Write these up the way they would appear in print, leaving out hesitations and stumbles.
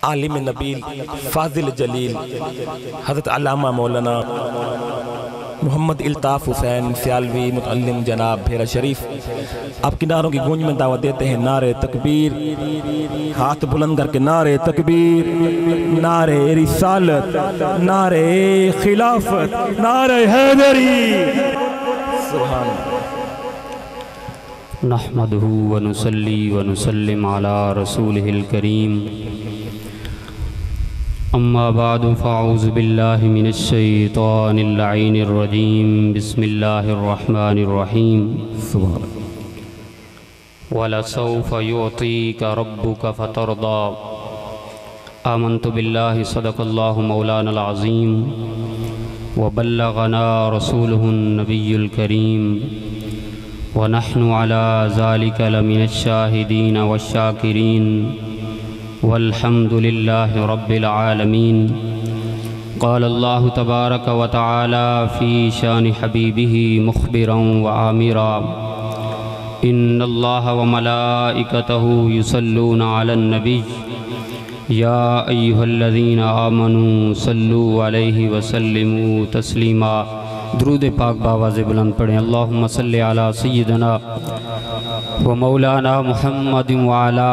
आलिम नबील फाजिल जलील हज़रत अल्लामा मौलाना मोहम्मद इल्ताफ़ हुसैन सियालवी मुतअल्लिम जनाब भेरा शरीफ आप किनारों की गूंज में दावत देते हैं। नारे तकबीर, हाथ बुलंद करके नारे तकबीर, नारे रिसालत, नारे खिलाफत, नारे हैदरी। सुभान नहमदुहु व नुसल्ली व नुसल्लिम अला रसूलिहिल करीम। अम्मा बादु फ़अऊज़ु बिल्लाहि मिनश शैतानिर लईनिर रजीम। बिस्मिल्लाहिर रहमानिर रहीम। सुभान वलसौफ़ युअतीका रब्बुका फ़तरदा। आमन्तु बिल्लाहि सदक़ल्लाहु मौलानल अज़ीम व बल्लगना रसूलुहुन नबियुल करीम व नहनु अला ज़ालिका लमिनश शाहिदीन वश्शाकिरीन वल्हम्दुलिल्लाहि रब्बिल आलमीन। क़ाल अल्लाहु तबारक व तआला फ़ी शानि हबीबिही मुख़बिरन व आमिरा इन्नल्लाह व मलाइकतहु युसल्लूना अलन नबी या अय्युहल्लज़ीना आमनू सल्लू अलैहि व सल्लिमू तस्लीमा। दुरूद पाक बावाज़ बुलंद पढ़ें। अल्लाहुम्मा सल्लि अला सय्यिदना व मौलाना मुहम्मदिन व अला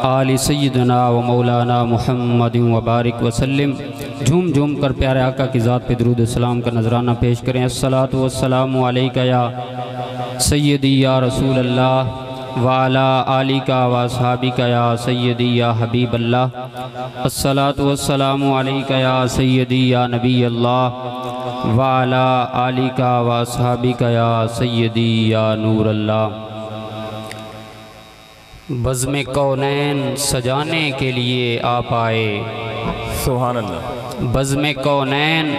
आलि सय्यिदना व मौलाना मुहम्मदिन व बारिक वसल्लिम। झूम झूम कर प्यारे आका की ज़ात पे दुरूद सलाम का नजराना पेश करें। अस्सलातु वस्सलामु अलैका या सय्यदी या रसूल अल्लाह व अला आलिका व अस्हाबिका या सय्यदी या हबीब अल्लाह। अस्सलातु वस्सलामु अलैका या सय्यदी या नबी अल्लाह व अला आलिका व अस्हाबिका या सय्यदी या नूर अल्लाह। बज़्म कौनैन सजाने के लिए आप आए। सुभान अल्लाह। बज़्म कौनैन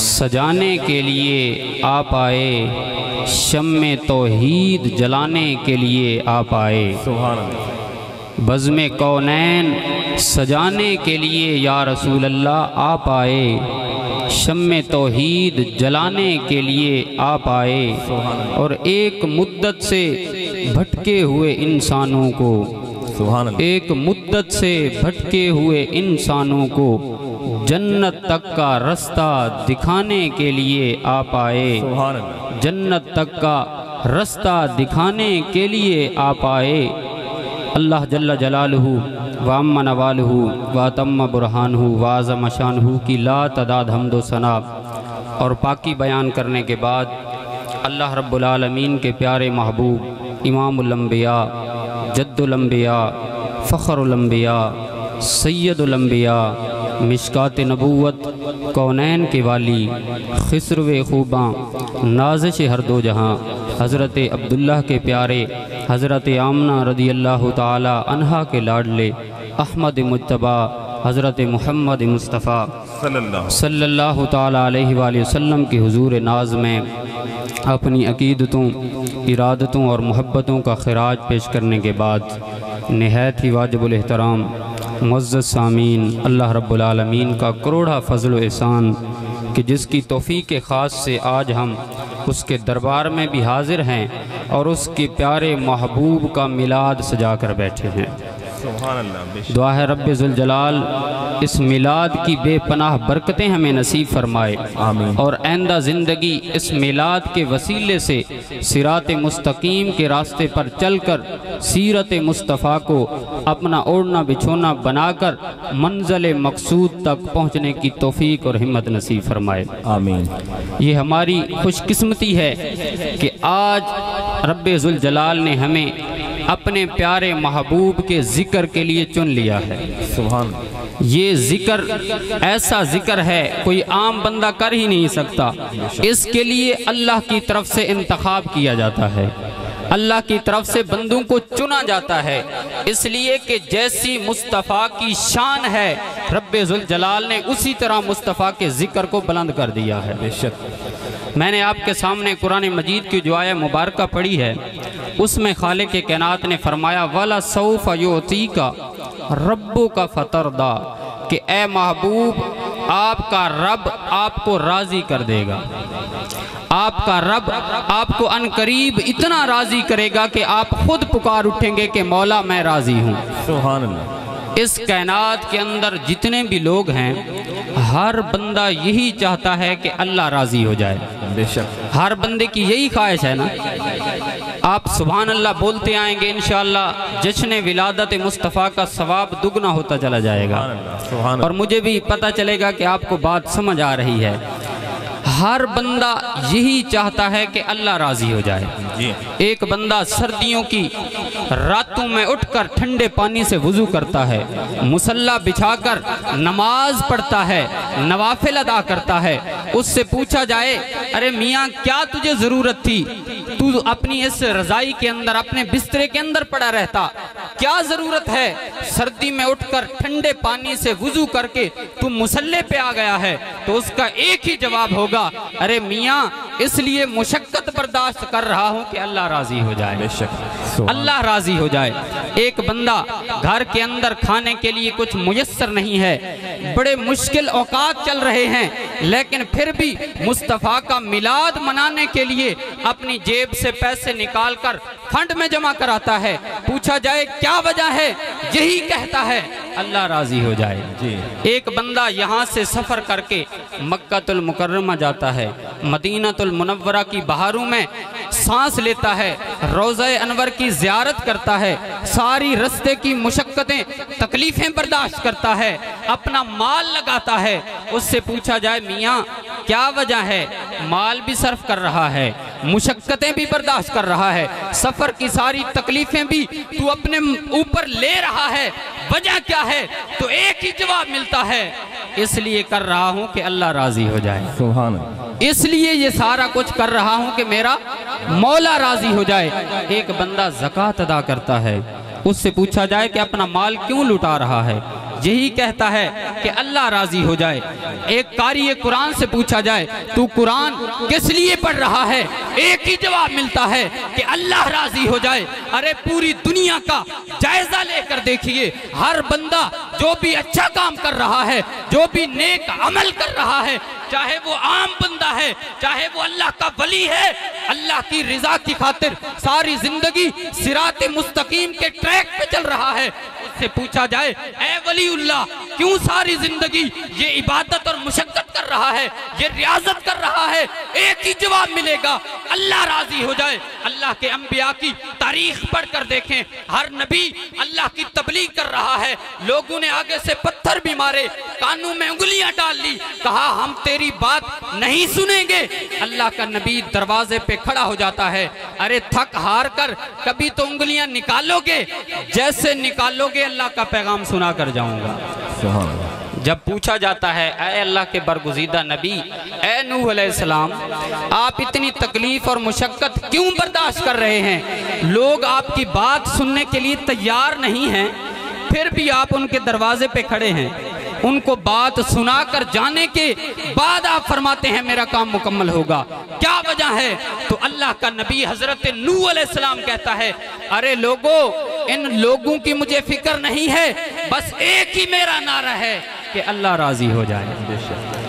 सजाने के लिए आप आए। शम्मे तौहीद जलाने के लिए आप आए। सुभान अल्लाह। बज़्म कौनैन सजाने के लिए या रसूल अल्लाह आप आए। शम्मे तौहीद जलाने के लिए आप आए और एक मुद्दत से भटके हुए इंसानों को, सुभान अल्लाह, एक मुद्दत से भटके हुए इंसानों को जन्नत तक का रास्ता दिखाने के लिए आप आए। सुभान अल्लाह। जन्नत तक का रास्ता दिखाने के लिए आप आए। अल्लाह जल्ल जलालहू व अम्मा नवालहू व तम्मा बुरहानहू व आज़म शानहू की ला तदाद हम्दो सना और पाकी बयान करने के बाद अल्लाह रब्बुल आलमीन के प्यारे महबूब इमामुल अंबिया, जद्दुल अंबिया, फ़ख्रुल अंबिया, सय्यदुल अंबिया, मिशकात नबूवत, कौनैन के वाली, खिस्रवे खूबां, नाज़िश हर दो जहाँ, हज़रत अब्दुल्लाह के प्यारे हज़रत आमना रदी अल्लाह ताला अन्हा के लाडले अहमद मुज्तबा हज़रत मोहम्मद मुस्तफ़ा सल्लल्लाहु ताला अलैहि वसल्लम की हुजूर नाज में अपनी अकीदतों, इरादतों और मोहब्बतों का खिराज पेश करने के बाद निहायत ही वाजिबुल एहतराम मुअज़्ज़ज़ सामीन, अल्लाह रब्बुल आलमीन का करोड़ा फ़ज़ल व एहसान कि जिसकी तौफ़ीक़ ख़ास से आज हम उसके दरबार में भी हाजिर हैं और उसके प्यारे महबूब का मिलाद सजा कर बैठे हैं। दुआ है रब्बे ज़ुल जलाल इस मिलाद की बेपनाह बरकतें हमें नसीब फरमाए। आमीन। और आइंदा ज़िंदगी इस मिलाद के वसीले से सिरात मुस्तकीम के रास्ते पर चलकर सीरत मुस्तफ़ा को अपना ओढ़ना बिछोना बनाकर मंज़िल मकसूद तक पहुँचने की तौफ़ीक और हिम्मत नसीब फरमाए। आमीन। ये हमारी खुशकिस्मती है कि आज रब्बे ज़ुल जलाल ने हमें अपने प्यारे महबूब के ज़िक्र के लिए चुन लिया है। सुभान। ये ज़िक्र ऐसा ज़िक्र है कोई आम बंदा कर ही नहीं सकता। इसके लिए अल्लाह की तरफ से इंतखाब किया जाता है, अल्लाह की तरफ से बंदों को चुना जाता है, इसलिए कि जैसी मुस्तफ़ा की शान है रब्बे ज़ुल जलाल ने उसी तरह मुस्तफ़ा के ज़िक्र को बुलंद कर दिया है। बेशक मैंने आपके सामने कुरान मजीद की जो आया मुबारक पढ़ी है उसमें खालिक के कायनात ने फरमाया वला सौफ़ युअतीका रब्बुका फ़तरदा कि ए महबूब आपका रब आपको राज़ी कर देगा, आपका रब आपको अनकरीब इतना राज़ी करेगा कि आप खुद पुकार उठेंगे कि मौला मैं राज़ी हूँ। सुभान अल्लाह। इस कायनात के अंदर जितने भी लोग हैं, हर बंदा यही चाहता है कि अल्लाह राज़ी हो जाए। बेशक हर बंदे की यही ख्वाहिश है ना। आप सुभान अल्लाह बोलते आएंगे, इंशाअल्लाह जश्न विलादत मुस्तफ़ा का सवाब दुगना होता चला जाएगा। और मुझे भी पता चलेगा कि आपको बात समझ आ रही है। हर बंदा यही चाहता है कि अल्लाह राज़ी हो जाए। एक बंदा सर्दियों की रातों में उठकर ठंडे पानी से वुज़ू करता है, मुसल्ला बिछाकर नमाज पढ़ता है, नवाफिल अदा करता है। उससे पूछा जाए, अरे मियाँ क्या तुझे ज़रूरत थी, तू अपनी इस रज़ाई के अंदर अपने बिस्तरे के अंदर पड़ा रहता, क्या ज़रूरत है सर्दी में उठकर ठंडे पानी से वुज़ू करके तू मुसल्ले पे आ गया है? तो उसका एक ही जवाब होगा, अरे मियाँ इसलिए मुशक्कत बर्दाश्त कर रहा हूँ कि अल्लाह राज़ी हो जाए। बेशक अल्लाह राज़ी हो जाए। एक बंदा घर के अंदर खाने के लिए कुछ मुयस्सर नहीं है, बड़े मुश्किल औकात चल रहे हैं, लेकिन फिर भी मुस्तफ़ा का मिलाद मनाने के लिए अपनी जेब से पैसे निकालकर फंड में जमा कराता है। पूछा जाए क्या वजह है, यही कहता है अल्लाह राज़ी हो जाए। एक बंदा यहाँ से सफ़र करके मक्कातुल मुकर्रमा जाता है, मदीनातुल मुनव्वरा की बहारों में सांस लेता है, रोज़े अनवर की ज़ियारत करता है, सारी रास्ते की मुशक्क़तें तकलीफ़ें बर्दाश्त करता है, अपना माल लगाता है। उससे पूछा जाए मियाँ क्या वजह है, माल भी सर्फ कर रहा है, मुशक्क़तें भी बर्दाश्त कर रहा है, सफ़र की सारी तकलीफ़ें भी तू अपने ऊपर ले रहा है, वजह क्या है? तो एक ही जवाब मिलता है, इसलिए कर रहा हूँ कि अल्लाह राज़ी हो जाए। सुभान अल्लाह। इसलिए ये सारा कुछ कर रहा हूँ कि मेरा मौला राज़ी हो जाए। एक बंदा ज़कात अदा करता है, उससे पूछा जाए कि अपना माल क्यों लुटा रहा है, यही कहता है कि अल्लाह राज़ी हो जाए। एक कारी कुरान से पूछा जाए तू कुरान किस लिए पढ़ रहा है, एक ही जवाब मिलता है कि अल्लाह राज़ी हो जाए। अरे पूरी दुनिया का जायजा लेकर देखिए, हर बंदा जो भी अच्छा काम कर रहा है, जो भी नेक अमल कर रहा है, चाहे वो आम बंदा है, चाहे वो अल्लाह का वली है, अल्लाह की रिजा की खातिर सारी जिंदगी सिराते मुस्तकीम के ट्रैक पे चल रहा है। उससे पूछा जाए ऐ वलीउल्लाह क्यों सारी जिंदगी ये इबादत और मुशक्कत कर रहा है, ये रियाजत कर रहा है, एक ही जवाब मिलेगा, अल्लाह राजी हो जाए। अल्लाह के अंबिया की तारीख पढ़कर देखें, हर नबी अल्लाह की तबलीग कर रहा है। लोगों ने आगे से पत्थर भी मारे, कानों में उंगलियां डाल ली, कहा हम तेरी बात नहीं सुनेंगे। अल्लाह का नबी दरवाजे पे खड़ा हो जाता है, अरे थक हार कर कभी तो उंगलियां निकालोगे, जैसे निकालोगे अल्लाह का पैगाम सुना कर जाऊंगा। जब पूछा जाता है ऐ अल्लाह के बरगुज़ीदा नबी, ऐ नूह अलैहिस्सलाम, आप इतनी तकलीफ और मुशक्कत क्यों बर्दाश्त कर रहे हैं? लोग आपकी बात सुनने के लिए तैयार नहीं हैं, फिर भी आप उनके दरवाजे पे खड़े हैं। उनको बात सुनाकर जाने के बाद आप फरमाते हैं मेरा काम मुकम्मल होगा, क्या वजह है? तो अल्लाह का नबी हजरत नूह अलैहिस्सलाम कहता है, अरे लोगों, इन लोगों की मुझे फिक्र नहीं है, बस एक ही मेरा नारा है कि अल्लाह राजी हो जाए।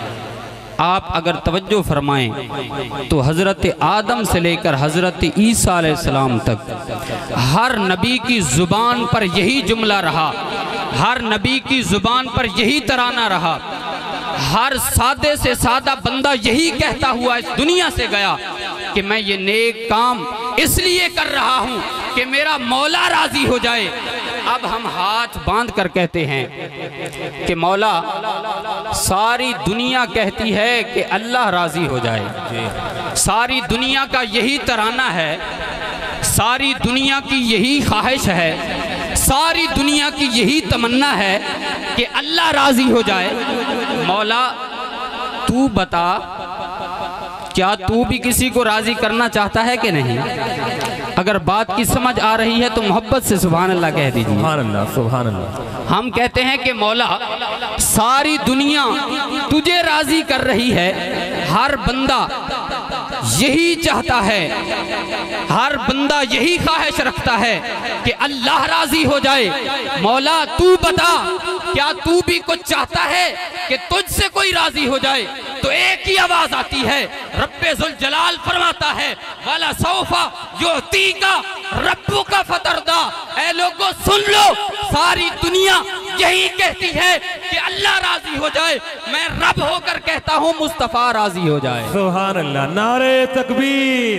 आप अगर तवज्जो फरमाएं तो हज़रत आदम से लेकर हज़रत ईसा अलैहिस्सलाम तक हर नबी की ज़ुबान पर यही जुमला रहा, हर नबी की ज़ुबान पर यही तराना रहा, हर सादे से सादा बंदा यही कहता हुआ इस दुनिया से गया कि मैं ये नेक काम इसलिए कर रहा हूँ कि मेरा मौला राज़ी हो जाए। अब हम हाथ बांध कर कहते हैं कि मौला, सारी दुनिया कहती है कि अल्लाह राज़ी हो जाए, सारी दुनिया का यही तराना है, सारी दुनिया की यही ख्वाहिश है, सारी दुनिया की यही तमन्ना है कि अल्लाह राज़ी हो जाए। मौला तू बता, क्या तू भी किसी को राज़ी करना चाहता है कि नहीं? अगर बात की समझ आ रही है तो मोहब्बत से सुभान अल्लाह कह दीजिए। सुभान अल्लाह, सुभान अल्लाह। हम कहते हैं कि मौला, सारी दुनिया तुझे राज़ी कर रही है, हर बंदा यही चाहता है, हर बंदा यही ख्वाहिश रखता है कि अल्लाह राज़ी हो जाए। मौला तू बता, क्या तू भी कुछ चाहता है कि तुझसे कोई राज़ी हो जाए? तो एक ही आवाज़ आती है, रब्बे ज़ुल जलाल फरमाता है, वाला सौफा युअतीका रब्बुका फतरदा। ऐ लोगों सुन लो, सारी दुनिया यही कहती है कि अल्लाह राजी हो जाए, मैं रब होकर कहता हूँ मुस्तफ़ा राजी हो जाए। सुभान अल्लाह। नारे तकबीर,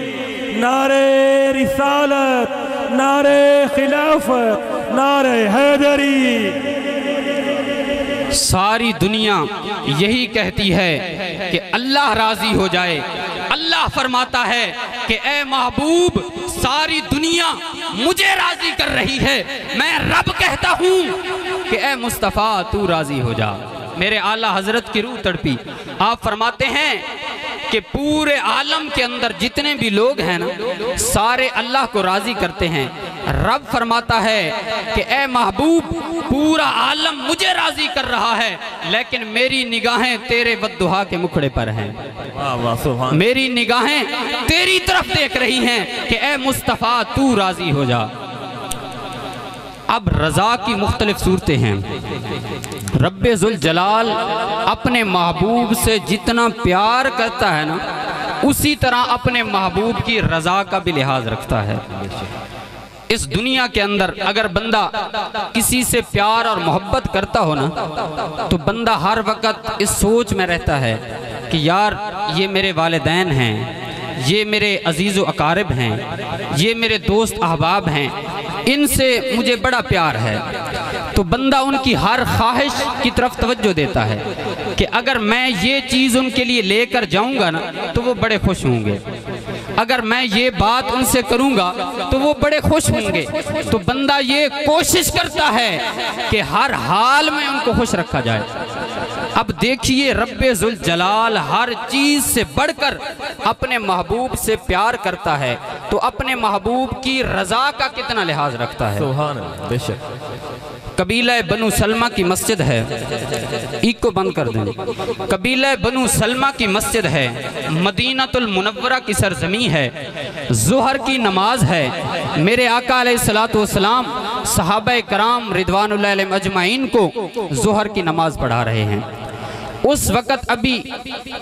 नारे रिसालत, नारे खिलाफत, नारे हैदरी। सारी दुनिया यही कहती है कि अल्लाह राजी हो जाए। अल्लाह फरमाता है कि ए महबूब, सारी दुनिया मुझे राजी कर रही है, मैं रब कहता हूँ कि ए मुस्तफ़ा तू राजी हो जा। मेरे आला हजरत की रूह तड़पी। आप फरमाते हैं कि पूरे आलम के अंदर जितने भी लोग हैं ना, सारे अल्लाह को राजी करते हैं। रब फरमाता है कि ए महबूब, पूरा आलम मुझे राजी कर रहा है, लेकिन मेरी निगाहें तेरे वद्दुहा के मुखड़े पर हैं। मेरी निगाहें तेरी तरफ देख रही हैं कि ए मुस्तफ़ा तू राजी हो जा। अब रज़ा की मुख्तलिफ सूरतें हैं। रब्बे जुल जलाल अपने महबूब से जितना प्यार करता है ना, उसी तरह अपने महबूब की रज़ा का भी लिहाज रखता है। इस दुनिया के अंदर अगर बंदा किसी से प्यार और मोहब्बत करता हो ना, तो बंदा हर वक्त इस सोच में रहता है कि यार ये मेरे वालिदैन हैं, ये मेरे अजीज़ व अकारिब हैं, ये मेरे दोस्त अहबाब हैं, इनसे मुझे बड़ा प्यार है। तो बंदा उनकी हर ख्वाहिश की तरफ तवज्जो देता है कि अगर मैं ये चीज़ उनके लिए लेकर जाऊंगा ना, तो वो बड़े खुश होंगे। अगर मैं ये बात उनसे करूंगा तो वो बड़े खुश होंगे। तो बंदा ये कोशिश करता है कि हर हाल में उनको खुश रखा जाए। अब देखिए, रब्बे जुल जलाल हर चीज से बढ़कर अपने महबूब से प्यार करता है, तो अपने महबूब की रजा का कितना लिहाज रखता है। सुभान अल्लाह। बेशक कबीला बनु सलमा की मस्जिद है, ईक को बंद कर दें। कबीला बनु सलमा की मस्जिद है, मदीनातुल मुनव्वरा की सरजमी है, ज़ुहर की नमाज है। मेरे आका अलैहिस्सलातु वस्सलाम सहाबा कराम रिदवानुल्लाह अलैहिम अजमाइन को ज़ुहर की नमाज पढ़ा रहे हैं। उस वक़्त अभी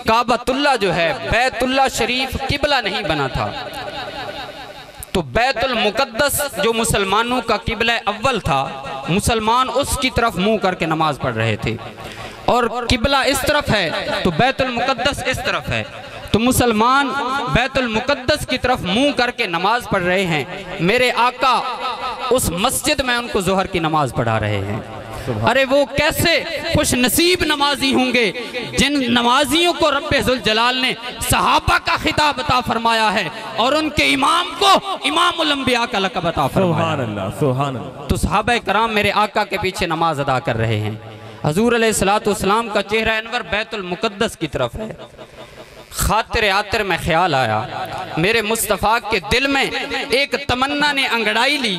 काबतुल्लाह जो है, बैतुल्लाह शरीफ किबला नहीं बना था। तो बैतुल मुकद्दस जो मुसलमानों का किबला अव्वल था, मुसलमान उसकी तरफ मुंह करके नमाज पढ़ रहे थे। और किबला इस तरफ है तो बैतुल मुकद्दस इस तरफ है, तो मुसलमान बैतुल मुकद्दस की तरफ मुंह करके नमाज पढ़ रहे हैं। मेरे आका उस मस्जिद में उनको ज़ोहर की नमाज पढ़ा रहे हैं। अरे वो कैसे खुश नसीब नमाजी होंगे जिन नमाजियों को रब्बे जुल जलाल ने सहाबा का खिताब अता फरमाया है और उनके इमाम को इमामुल अंबिया का लक़ब अता फरमाया। सुभान अल्लाह, सुभान अल्लाह। तो सहाबा कराम मेरे आका के पीछे नमाज अदा कर रहे हैं। हजूर अलैहिस्सलातु वस्सलाम का चेहरा अनवर बैतुल मुकद्दस की तरफ है। खातिर आतिर में ख्याल आया, मेरे मुस्तफ़ा के दिल में एक तमन्ना ने अंगड़ाई ली।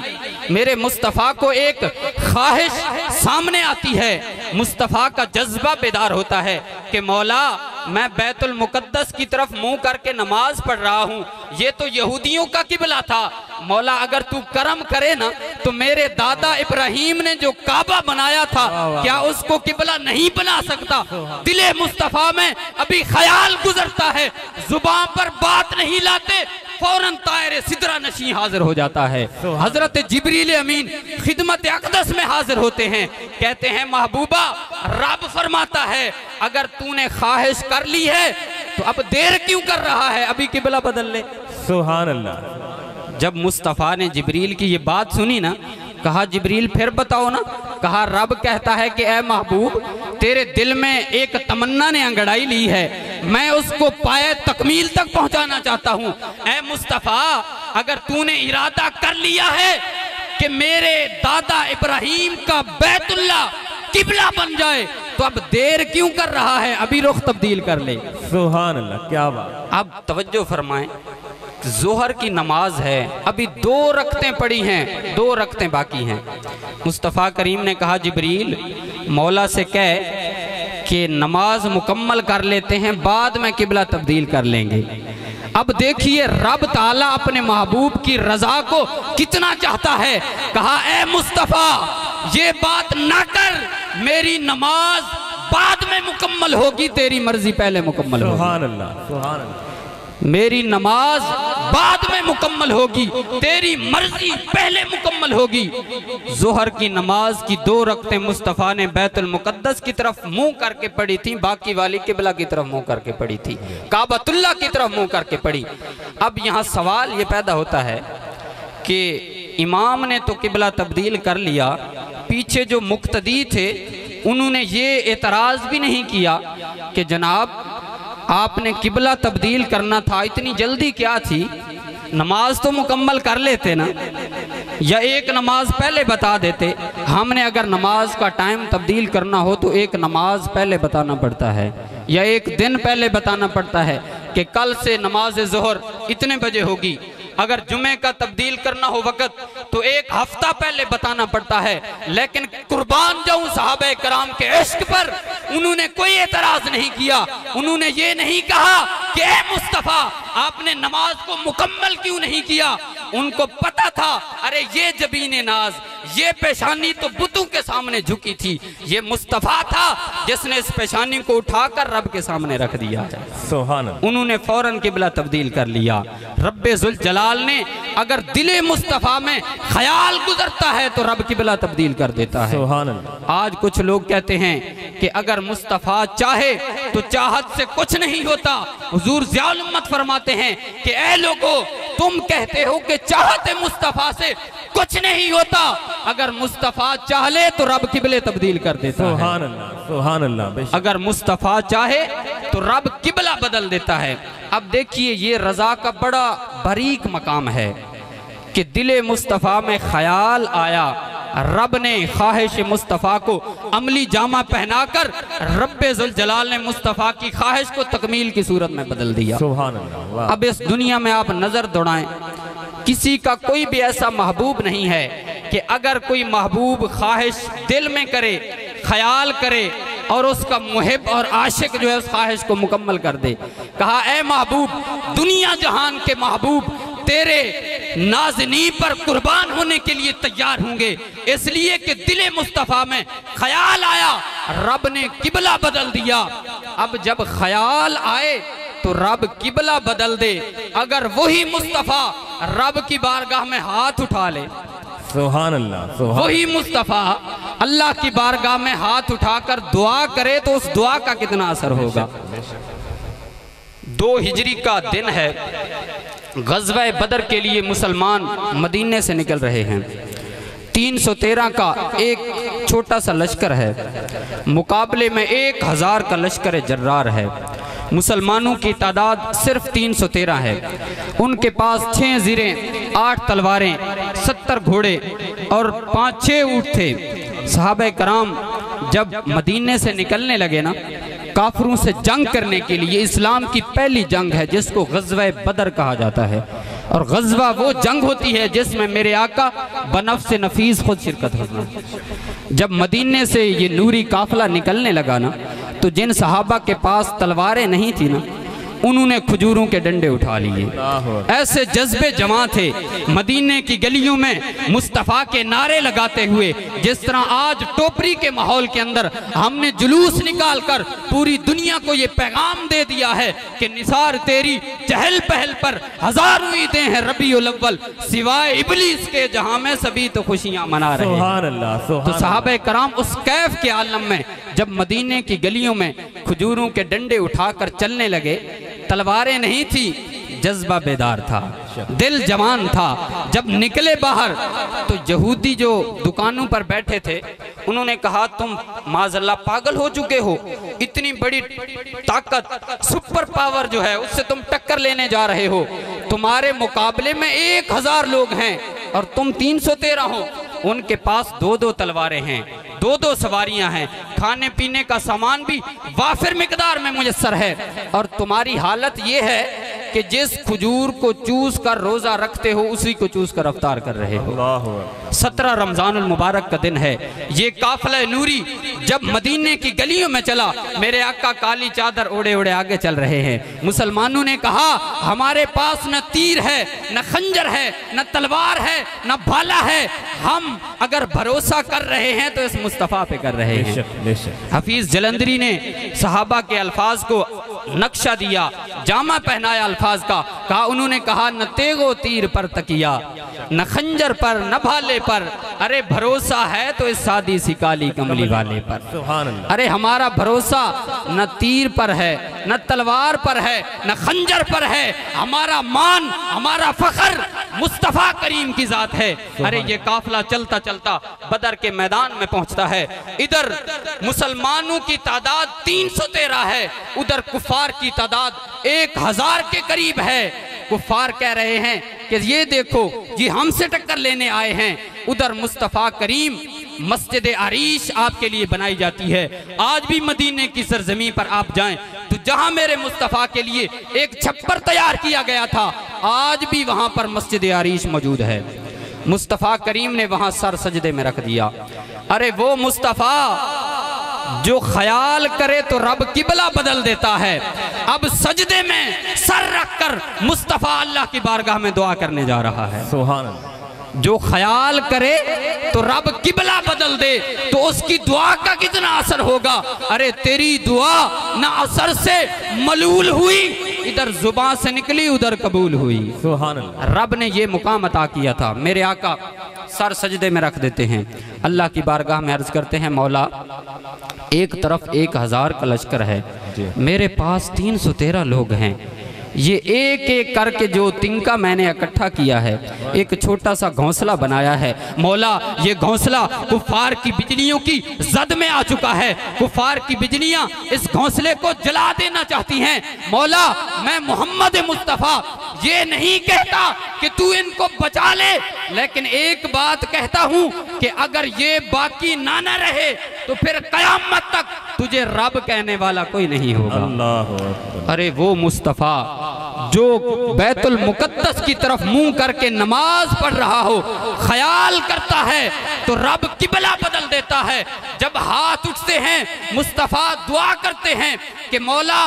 मेरे मुस्तफ़ा को एक ख्वाहिश सामने आती है, मुस्तफ़ा का जज्बा बेदार होता है कि मौला मैं बैतुल मुकद्दस की तरफ मुंह करके नमाज पढ़ रहा हूँ, ये तो यहूदियों का किबला था। मौला अगर तू करम करे ना, तो मेरे दादा इब्राहिम ने जो काबा बनाया था, क्या उसको किबला नहीं बना सकता? दिले मुस्तफ़ा में अभी ख्याल गुजरता है, जुबान पर बात नहीं लाते, फौरन तायरे सिदरा नशी हाजिर हो जाता है। हजरत जिब्रील अमीन खिदमत अक़दस में हाजिर होते हैं, कहते हैं महबूबा रब फरमाता है अगर तूने ख्वाहिश कर ली है तो अब देर क्यों कर रहा है, अभी किबला बदल ले। सुभान अल्लाह। जब मुस्तफ़ा ने जिब्रील की ये बात सुनी ना, कहा जिब्रील फिर बताओ ना। कहा रब कहता है कि ए महबूब तेरे दिल में एक तमन्ना ने अंगड़ाई ली है, मैं उसको पाए तकमील तक पहुंचाना चाहता हूं। ए मुस्तफ़ा अगर तूने इरादा कर लिया है कि मेरे दादा इब्राहिम का बैतुल्लाह किबला बन जाए, तो अब देर क्यों कर रहा है, अभी रुख तब्दील कर ले। सुभान अल्लाह, क्या बात। अब तवज्जो फरमाएं, ज़ोहर की नमाज है, अभी 2 रकतें पड़ी हैं, 2 रकतें बाकी हैं। मुस्तफ़ा करीम ने कहा जिब्रील मौला से कह कि नमाज मुकम्मल कर लेते हैं, बाद में किबला तब्दील कर लेंगे। अब देखिए रब ताला अपने महबूब की रजा को कितना चाहता है। कहा ए मुस्तफ़ा ये बात ना कर, मेरी नमाज बाद में मुकम्मल होगी, तेरी मर्जी पहले मुकम्मल होगी। सुभान अल्लाह, सुभान अल्लाह। मेरी नमाज बाद में मुकम्मल होगी, तेरी मर्जी पहले मुकम्मल होगी। जोहर की नमाज की 2 रकतें मुस्तफ़ा ने बैतुल मुक़द्दस की तरफ मुंह करके पढ़ी थी, बाकी वाली किबला की तरफ मुंह करके पढ़ी थी, काबतुल्लाह की तरफ मुंह करके पढ़ी। अब यहाँ सवाल ये पैदा होता है कि इमाम ने तो किबला तब्दील कर लिया, पीछे जो मुक्तदी थे उन्होंने ये एतराज़ भी नहीं किया कि जनाब आपने किबला तब्दील करना था, इतनी जल्दी क्या थी, नमाज तो मुकम्मल कर लेते ना, या एक नमाज पहले बता देते। हमने अगर नमाज का टाइम तब्दील करना हो तो एक नमाज पहले बताना पड़ता है, या एक दिन पहले बताना पड़ता है कि कल से नमाज ज़ोहर इतने बजे होगी। अगर जुमे का तब्दील करना हो वक़्त तो एक हफ्ता पहले बताना पड़ता है। लेकिन कुर्बान जाऊं सहाबे कराम के इश्क पर, उन्होंने कोई एतराज नहीं किया। उन्होंने ये नहीं कहा कि ए मुस्तफ़ा आपने नमाज को मुकम्मल क्यों नहीं किया। उनको पता था अरे ये जबीने नाज, ये पेशानी तो बुतों के सामने झुकी थी, ये मुस्तफ़ा था जिसने इस पेशानी को उठाकर रब के सामने रख दिया। सुभान अल्लाह। उन्होंने फौरन किबला तब्दील कर लिया। रब्बे जुल जलाल ने अगर दिले मुस्तफ़ा में ख्याल गुजरता है तो रब किबला तब्दील कर देता है। सुभान अल्लाह। आज कुछ लोग कहते हैं कि अगर मुस्तफ़ा चाहे तो चाहत से कुछ नहीं होता। हुजूर ज़ियाउल उम्मत फरमाते हैं कि ऐ लोगों, तुम कहते हो कि चाहते मुस्तफ़ा से कुछ नहीं होता, अगर मुस्तफ़ा चाह ले तो रब किबले तब्दील कर देता है। सुभान अल्लाह, सुभान अल्लाह। अगर मुस्तफ़ा चाहे तो रब किबला बदल देता है। अब देखिए ये रज़ा का बड़ा बारीक मकाम है कि दिले मुस्तफ़ा में ख्याल आया, रब ने ख्वाहिश मुस्तफ़ा को अमली जामा पहनाकर रब्बे जुल जलाल ने मुस्तफ़ा की ख्वाहिश को तकमील की सूरत में बदल दिया। सुभान अल्लाह। अब इस दुनिया में आप नजर दौड़ाएं, किसी का कोई भी ऐसा महबूब नहीं है कि अगर कोई महबूब ख्वाहिश दिल में करे, ख्याल करे और उसका मुहिब और आशिक जो है उस ख्वाहिश को मुकम्मल कर दे। कहा ऐ महबूब, दुनिया जहान के महबूब तेरे नाज़नी पर कुर्बान होने के लिए तैयार होंगे, इसलिए कि दिले मुस्तफ़ा में ख्याल आया, रब ने किबला बदल दिया। अब जब ख्याल आए तो रब किबला बदल दे। अगर वही मुस्तफ़ा रब की बारगाह में हाथ उठा ले, सुभान अल्लाह, वही मुस्तफ़ा अल्लाह की बारगाह में हाथ उठाकर दुआ करे तो उस दुआ का कितना असर होगा। 2 हिजरी का दिन है, ग़ज़वा बदर के लिए मुसलमान मदीने से निकल रहे हैं। 313 का एक छोटा सा लश्कर है, मुकाबले में 1000 का लश्कर जर्रार है। मुसलमानों की तादाद सिर्फ 313 है। उनके पास 6 ज़ीरें, 8 तलवारें, 70 घोड़े और 5-6 ऊँट थे। सहाबा कराम जब मदीने से निकलने लगे ना, काफिरों से जंग करने के लिए, इस्लाम की पहली जंग है जिसको ग़ज़वा बदर कहा जाता है। और ग़ज़वा वो जंग होती है जिसमें मेरे आका बनफ्स नफीस खुद शिरकत होना। जब मदीने से ये नूरी काफिला निकलने लगा ना, तो जिन सहाबा के पास तलवारें नहीं थी ना, उन्होंने खजूरों के डंडे उठा लिए। ऐसे जज्बे जमा थे मदीने की गलियों में मुस्तफ़ा के नारे लगाते हुए, जिस तरह आज टोपरी के माहौल के अंदर हमने जुलूस निकाल कर पूरी दुनिया को ये पैगाम दे दिया है कि निसार तेरी चहल पहल पर हजारों ईदें हैं रबीउल अव्वल, सिवाय इबलीस के जहां में सभी तो खुशियां मना रहे हैं। तो सहाबे कराम उस कैफ के आलम में जब मदीने की गलियों में खजूरों के डंडे उठाकर चलने लगे, तलवारें नहीं थी, जज्बा बेदार था, दिल जवान था। जब निकले बाहर तो यहूदी जो दुकानों पर बैठे थे उन्होंने कहा, तुम माज़अल्लाह पागल हो चुके हो, इतनी बड़ी ताकत सुपर पावर जो है उससे तुम टक्कर लेने जा रहे हो, तुम्हारे मुकाबले में 1000 लोग हैं और तुम 313 हो। उनके पास 2-2 तलवारें हैं, 2-2 सवारियां हैं, खाने पीने का सामान भी वाफिर मिकदार में मुयस्सर है, और तुम्हारी हालत ये है कि जिस खजूर को चूस कर रोजा रखते हो उसी को चूस कर अफ्तार कर रहे हो। 17 रमजानुल मुबारक का दिन है। ये काफिला नूरी जब मदीने की गलियों में चला, मेरे आका काली चादर ओढ़े ओढ़े आगे चल रहे हैं। मुसलमानों ने कहा, हमारे पास न तीर है, न खंजर है, न तलवार है, न भाला है, हम अगर भरोसा कर रहे हैं तो इस मुस्तफ़ा पे कर रहे हैं। हफीज जलंधरी ने सहाबा के अल्फाज को नक्शा दिया, जामा पहनाया अल्फाज का, कहा उन्होंने कहा न तेगो तीर पर तकिया, न खंजर पर, न भाले पर, अरे भरोसा है तो इस सादी सी काली कमली वाले पर। अरे हमारा भरोसा न तीर पर है, न तलवार पर है, न खंजर पर है, हमारा मान, हमारा फख्र मुस्तफ़ा करीम की जात है। अरे ये काफिला चलता चलता बदर के मैदान में पहुंचता है। इधर मुसलमानों की तादाद 313 है, उधर कुफार की तादाद 1000 के करीब है। कुफार कह रहे हैं कि ये देखो ये हमसे टक्कर लेने आए हैं। उधर मुस्तफ़ा करीम मस्जिद अरीश आपके लिए बनाई जाती है। आज भी मदीने की सरजमी पर आप जाएं तो जहां मेरे मुस्तफ़ा के लिए एक छप्पर तैयार किया गया था, आज भी वहां पर मस्जिद अरीश मौजूद है। मुस्तफ़ा करीम ने वहां सर सजदे में रख दिया। अरे वो मुस्तफ़ा जो ख्याल करे तो रब किबला बदल देता है। अब सजदे में सर रखकर मुस्तफ़ा अल्लाह की बारगाह में दुआ करने जा रहा है। सुभान अल्लाह। जो ख्याल करे तो रब किबला बदल दे तो उसकी दुआ का कितना असर होगा। अरे तेरी दुआ ना असर से मलूल हुई, इधर जुबान से निकली उधर कबूल हुई। सुभान अल्लाह। रब ने ये मुकाम अता किया था। मेरे आका सर सजदे में रख देते हैं, अल्लाह की बारगाह में अर्ज करते हैं, मौला एक तरफ 1000 का लश्कर है, मेरे पास 313 लोग हैं। ये एक एक करके जो तिनका मैंने इकट्ठा किया है, एक छोटा सा घोंसला बनाया है। मौला ये घोंसला कुफार की बिजलियों की जद में आ चुका है। कुफार की बिजलियां इस घोंसले को जला देना चाहती हैं। मौला मैं मोहम्मद मुस्तफ़ा ये नहीं कहता कि तू इनको बचा ले, लेकिन एक बात कहता हूं कि अगर ये बाकी ना रहे तो फिर कयामत तक तुझे रब कहने वाला कोई नहीं होगा। अल्लाह। अरे वो मुस्तफ़ा जो बैतुल मुकद्दस की तरफ मुंह करके नमाज पढ़ रहा हो, ख्याल करता है तो रब किबला बदल देता है। जब हाथ उठते हैं मुस्तफ़ा दुआ करते हैं कि मौला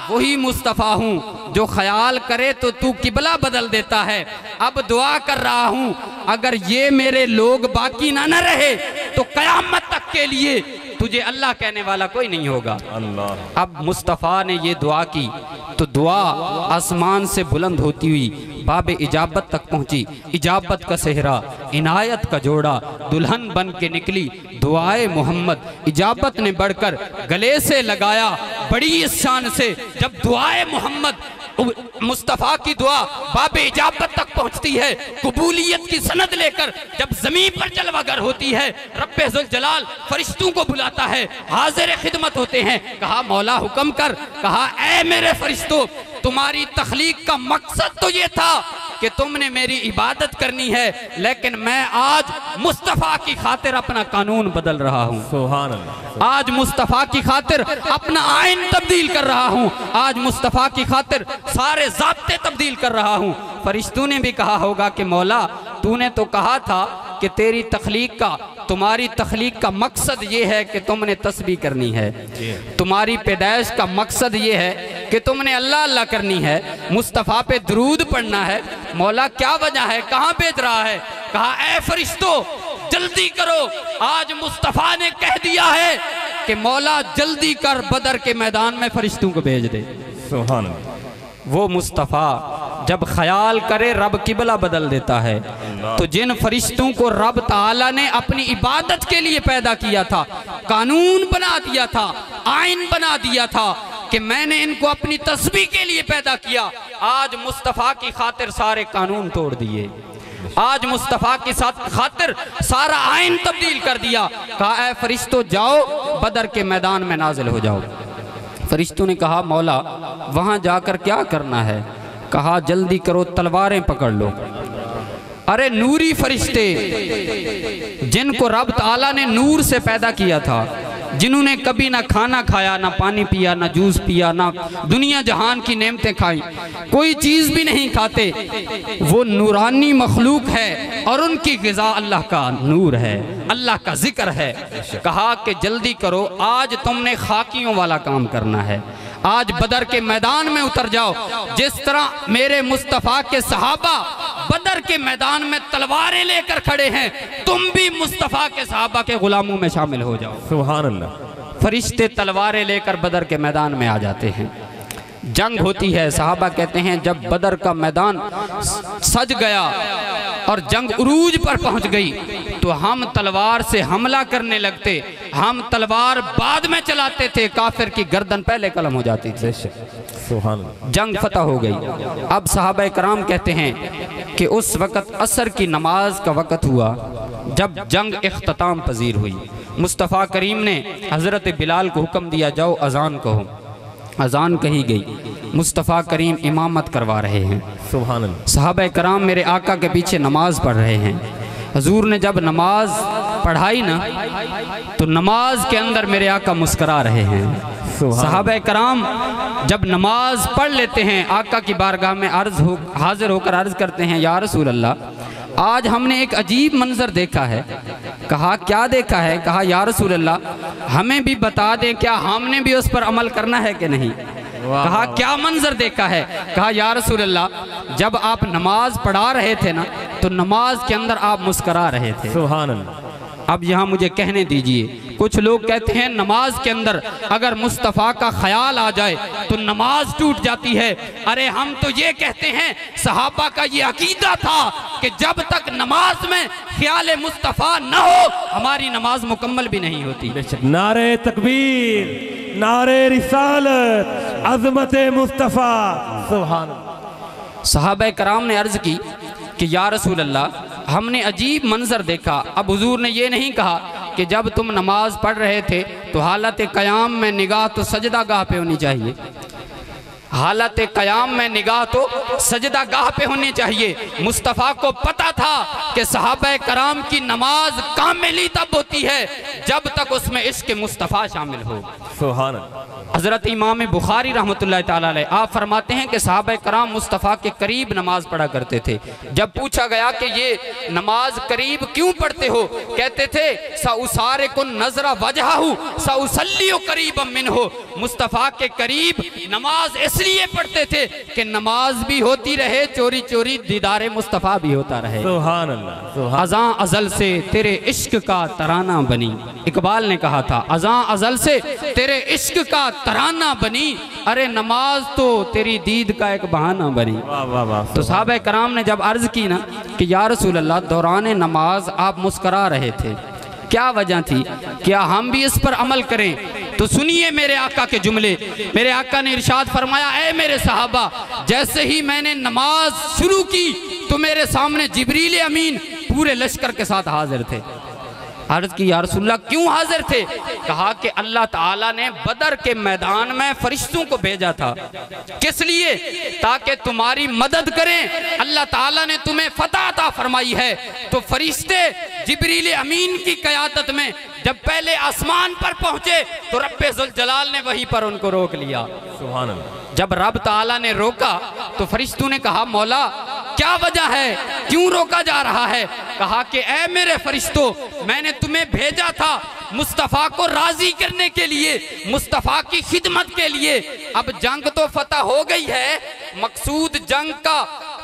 वही मुस्तफ़ा हूँ जो ख्याल करे तो तू किबला बदल देता है। अब दुआ कर रहा हूँ अगर ये मेरे लोग बाकी ना रहे तो कयामत तक के लिए तुझे अल्लाह कहने वाला कोई नहीं होगा। अल्लाह। अब मुस्तफ़ा ने ये दुआ की तो दुआ आसमान से बुलंद होती हुई बाब इजाबत तक पहुंची। इजाबत का सेहरा, इनायत का जोड़ा दुल्हन बन के निकली दुआए मोहम्मद। इजाबत ने बढ़कर गले से लगाया बड़ी इस शान से। जब दुआए मोहम्मद मुस्तफ़ा की दुआ बाब इजाबत तक पहुंचती है, कबूलियत की सनद लेकर जब जमीन पर जलवागर होती है, रब्बे जुल जलाल फरिश्तों को बुलाता है, हाजिर खिदमत होते हैं। कहा मौला हुक्म कर। कहा ऐ मेरे फरिश्तों, तुम्हारी तख्लीक का मकसद तो ये था कि तुमने मेरी इबादत करनी है, लेकिन मैं आज मुस्तफ़ा की खातिर अपना कानून बदल रहा हूँ। सुभान अल्लाह। आज मुस्तफ़ा की खातिर अपना आइन तब्दील कर रहा हूँ। आज मुस्तफ़ा की खातिर सारे ज़ाब्ते तब्दील कर रहा हूँ। फरिश्तों ने भी कहा होगा कि मौला तूने तो कहा था कि तेरी तख्लीक का, तुम्हारी तख्लीक का मकसद ये है कि तुमने तस्बीह करनी है, तुम्हारी पैदाइश का मकसद ये है कि तुमने अल्लाह अल्लाह करनी है, मुस्तफ़ा पे दरूद पढ़ना है। मौला क्या वजह है, कहाँ भेज रहा है? कहा ऐ फरिश्तों जल्दी करो, आज मुस्तफ़ा ने कह दिया है कि मौला जल्दी कर, बदर के मैदान में फरिश्तों को भेज दे। सुभान अल्लाह। वो मुस्तफ़ा जब ख्याल करे रब किबला बदल देता है। तो जिन फरिश्तों को रब ताला ने अपनी इबादत के लिए पैदा किया था, कानून बना दिया था, आइन बना दिया था कि मैंने इनको अपनी तस्बीह के लिए पैदा किया, आज मुस्तफ़ा की खातिर सारे कानून तोड़ दिए। आज मुस्तफ़ा की खातिर सारा आइन तब्दील कर दिया। कहा ऐ फरिश्तों जाओ बदर के मैदान में नाजिल हो जाओ। फरिश्तों ने कहा मौला वहां जाकर क्या करना है? कहा जल्दी करो, तलवारें पकड़ लो। अरे नूरी फरिश्ते जिनको रब ताला ने नूर से पैदा किया था, जिन्होंने कभी ना खाना खाया, ना पानी पिया, ना जूस पिया, ना दुनिया जहान की नेमतें खाई, कोई चीज़ भी नहीं खाते, वो नूरानी मखलूक है और उनकी ग़िज़ा अल्लाह का नूर है, अल्लाह का जिक्र है। कहा कि जल्दी करो, आज तुमने खाकियों वाला काम करना है। आज बदर के मैदान में उतर जाओ। जिस तरह मेरे मुस्तफ़ा के सहाबा बदर के मैदान में तलवारें लेकर खड़े हैं, तुम भी मुस्तफ़ा के सहाबा के गुलामों में शामिल हो जाओ। सुभान अल्लाह। फरिश्ते तलवारें लेकर बदर के मैदान में आ जाते हैं। जंग होती है। सहाबा कहते हैं जब बदर का मैदान सज गया और जंग उरूज पर पहुंच गई तो हम तलवार से हमला करने लगते, हम तलवार बाद में चलाते थे, काफिर की गर्दन पहले कलम हो जाती थी। जंग फतह हो गई। अब सहाबा कराम कहते हैं कि उस वक़्त असर की नमाज का वक़्त हुआ जब जंग इख्तिताम पजीर हुई। मुस्तफ़ा करीम ने हज़रत बिलाल को हुक्म दिया, जाओ अजान कहो। अजान कही गई, मुस्तफ़ा करीम इमामत करवा रहे हैं। सुभान अल्लाह। सहाबा कराम मेरे आका के पीछे नमाज पढ़ रहे हैं। हजूर ने जब नमाज पढ़ाई ना तो नमाज के अंदर मेरे आका मुस्करा रहे हैं। सहाबा कराम जब नमाज पढ़ लेते हैं आका की बारगाह में हाजिर होकर अर्ज करते हैं, या रसूल अल्लाह आज हमने एक अजीब मंजर देखा है। कहा क्या देखा है? कहा या रसूल अल्लाह हमें भी बता दें, क्या हमने भी उस पर अमल करना है कि नहीं। कहा क्या मंजर देखा है? कहा या रसूल अल्लाह जब आप नमाज पढ़ा रहे थे ना तो नमाज के अंदर आप मुस्करा रहे थे। सुभान अल्लाह। अब यहाँ मुझे कहने दीजिए, कुछ लोग कहते हैं नमाज के अंदर अगर मुस्तफ़ा का ख्याल आ जाए तो नमाज टूट जाती है। अरे हम तो ये कहते हैं सहाबा का ये अकीदा था कि जब तक नमाज में ख्याल मुस्तफ़ा न हो हमारी नमाज मुकम्मल भी नहीं होती। नारे तकबीर, नारे रिसालत, अज़मत मुस्तफ़ा। सुभान अल्लाह। सहाबा कराम ने अर्ज की कि या रसूल अल्लाह हमने अजीब मंजर देखा। अब हुजूर ने ये नहीं कहा कि जब तुम नमाज पढ़ रहे थे तो हालत क़याम में निगाह तो सजदा गाह पे होनी चाहिए, हालत क़याम में निगाह तो सजदा गाह पे होनी चाहिए। मुस्तफ़ा को पता था कि सहाबा कराम की नमाज कामिली तब होती है जब तक उसमें इश्क़ मुस्तफ़ा शामिल हो। सुभान अल्लाह। हज़रत इमाम बुखारी रहमतुल्लाह ताला अलैह आप फरमाते हैं कि सहाबा कराम मुस्तफ़ा के करीब नमाज पढ़ा करते थे। जब पूछा गया कि ये नमाज करीब क्यों पढ़ते हो, कहते थे सउसारे कुन नजरा वजहहू सउसल्लियो करीब मिन हो। मुस्तफ़ा के करीब नमाज इसलिए पढ़ते थे कि नमाज भी होती रहे, चोरी चोरी दीदारे मुस्तफ़ा भी होता रहे। सुभान अल्लाह। अज़ां अज़ल से तेरे इश्क का तराना बनी। इकबाल ने कहा था अज़ां अज़ल से तेरे इश्क का तराना बनी, अरे नमाज तो तेरी दीद का एक बहाना बनी। वाह वाह वाह। तो सहाबा कराम ने जब अर्ज की ना कि या रसूल अल्लाह दौरान नमाज आप मुस्करा रहे थे, क्या वजह थी, क्या हम भी इस पर अमल करें? तो सुनिए मेरे आका के जुमले। मेरे आका ने इरशाद फरमाया, ऐ मेरे सहाबा जैसे ही मैंने नमाज शुरू की तो मेरे सामने जिब्रील अमीन पूरे लश्कर के साथ हाजिर थे। अर्ज की या रसूलल्लाह क्यों हाजिर थे? कहा कि अल्लाह ताला ने बदर के मैदान में फरिश्तों को भेजा था। किस लिए? ताकि तुम्हारी मदद करें। अल्लाह ताला ने तुम्हें फतह अता फरमाई है। तो फरिश्ते जिब्रील अमीन की क़यादत में जब पहले आसमान पर पहुंचे तो रब्बे ज़ुल जलाल ने वहीं पर उनको रोक लिया। सुभान अल्लाह। जब रब ताला ने रोका तो फरिश्तों ने कहा मौला क्या वजह है, क्यों रोका जा रहा है? कहा कि ऐ मेरे फरिश्तों मैंने तुम्हें भेजा था मुस्तफ़ा को राजी करने के लिए, मुस्तफ़ा की खिदमत के लिए। अब जंग तो फतह हो गई है, मकसूद जंग का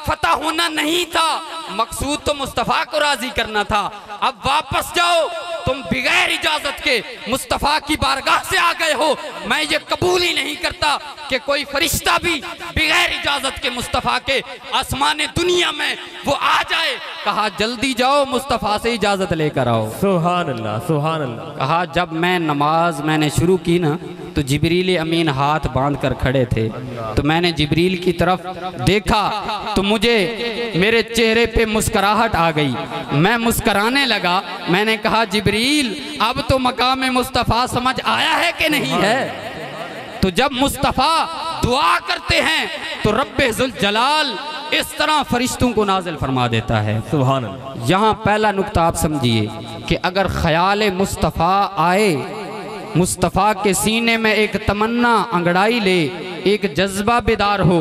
फतह होना नहीं था, मकसूद तो मुस्तफ़ा को राजी करना था। अब वापस जाओ, तुम बगैर इजाजत के मुस्तफ़ा की बारगाह से आ गए हो। मैं ये कबूल ही नहीं करता कि कोई फरिश्ता भी बगैर इजाजत के मुस्तफ़ा के आसमान दुनिया में वो आ जाए। कहा जल्दी जाओ मुस्तफ़ा से इजाजत लेकर आओ। सुभान अल्लाह, सुभान अल्लाह। कहा जब मैं नमाज मैंने शुरू की ना तो जिब्रील अमीन हाथ बांध कर खड़े थे, तो मैंने जिब्रील की तरफ देखा तो मुझे मेरे चेहरे पे मुस्कुराहट आ गई। मैं मुस्कुराने लगा। मैंने कहा जिब्रील अब तो मकाम मुस्तफ़ा समझ आया है कि नहीं है? तो जब मुस्तफ़ा दुआ करते हैं तो रब्बे ज़ुल जलाल इस तरह फरिश्तों को नाजिल फरमा देता है। सुभान अल्लाह। यहाँ पहला नुक्ता आप समझिए कि अगर ख्याल मुस्तफ़ा आए, मुस्तफ़ा के सीने में एक तमन्ना अंगड़ाई ले, एक जज्बा बेदार हो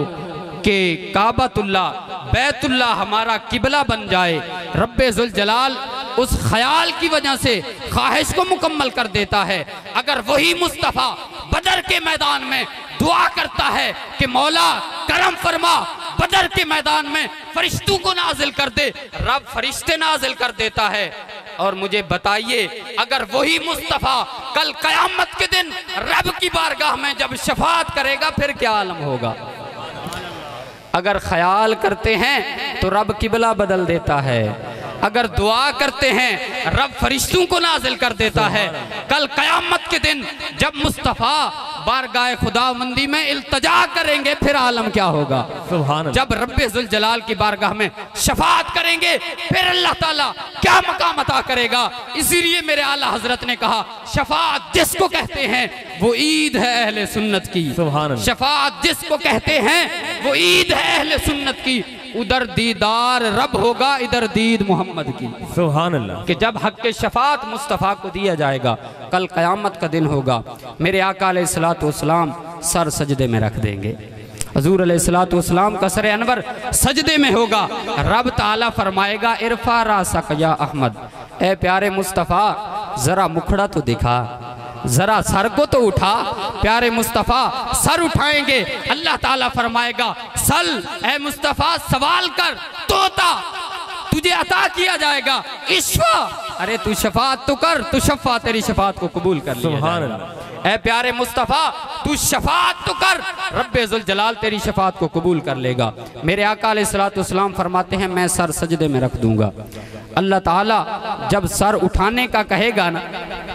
कि काबतुल्लाह बैतुल्लाह हमारा किबला बन जाए, रब्बे ज़ुल जलाल उस ख्याल की वजह से ख्वाहिश को मुकम्मल कर देता है। अगर वही मुस्तफ़ा बदर के मैदान में दुआ करता है कि मौला करम फरमा, बदर के मैदान में फरिश्तों को नाजिल कर दे, रब फरिश्ते नाजिल कर देता है। और मुझे बताइए अगर वही मुस्तफ़ा कल क़यामत के दिन रब की बारगाह में जब शफाअत करेगा फिर क्या आलम होगा। अगर ख्याल करते हैं तो रब किबला बदल देता है, अगर दुआ करते हैं रब फरिश्तों को नाजिल कर देता है। कल क़यामत के दिन जब मुस्तफ़ा बारगाह खुदावंदी में इल्तजा करेंगे फिर आलम क्या होगा। जब रब्बे जुल जलाल की बारगाह में शफाअत करेंगे फिर अल्लाह ताला क्या मकाम अता करेगा। इसीलिए मेरे आला हजरत ने कहा शफाअत जिसको कहते हैं वो ईद है अहले सुन्नत की। शफाअत जिसको कहते हैं वो ईद है अहले सुन्नत की। उधर दीदार रब होगा, इधर दीद मोहम्मद की। सुभान अल्लाह। कि जब हक के शफाअत मुस्तफ़ा को दिया जाएगा, कल क़यामत का दिन होगा, मेरे आका अलैहिस्सलातु वस्सलाम सर सजदे में रख देंगे। हजूर अलैहिस्सलातु वस्सलाम का सर अनवर सजदे में होगा। रब ताला फरमाएगा इरफा रासक या अहमद, ए प्यारे मुस्तफ़ा जरा मुखड़ा तो दिखा, जरा सर को तो उठा। प्यारे मुस्तफ़ा सर उठाएंगे, अल्लाह ताला फरमाएगा सल ए मुस्तफ़ा सवाल कर, तोता तुझे अता किया जाएगा। इश्वा अरे तू शफाअत तो कर, तू शफा तेरी शफाअत को कबूल कर लिया। ए प्यारे मुस्तफ़ा तू शफाअत तो कर, रब्बे जुल जलाल तेरी शफाअत को कबूल कर लेगा। मेरे आका अलैहिस्सलातु वस्सलाम फरमाते हैं मैं सर सजदे में रख दूंगा। अल्लाह ताला जब सर उठाने का कहेगा ना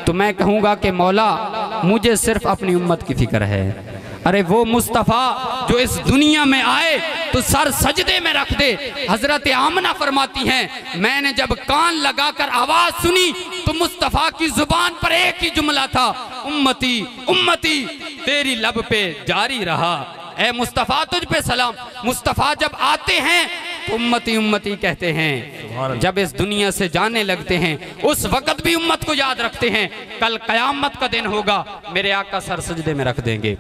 तो मैं कहूँगा कि मौला मुझे सिर्फ अपनी उम्मत की फिक्र है। अरे वो मुस्तफ़ा जो इस दुनिया में आए तो सर सजदे में रख दे। हजरत आमना फरमाती हैं मैंने जब कान लगाकर आवाज सुनी तो मुस्तफ़ा की जुबान पर एक ही जुमला था, उम्मती उम्मती तेरी लब पे जारी रहा। ए मुस्तफ़ा तुझ पे सलाम। मुस्तफ़ा जब आते हैं तो उम्मती उम्मती कहते हैं, जब इस दुनिया से जाने लगते हैं उस वक़्त भी उम्मत को याद रखते हैं। कल क़यामत का दिन होगा, मेरे आका सर सजदे में रख देंगे।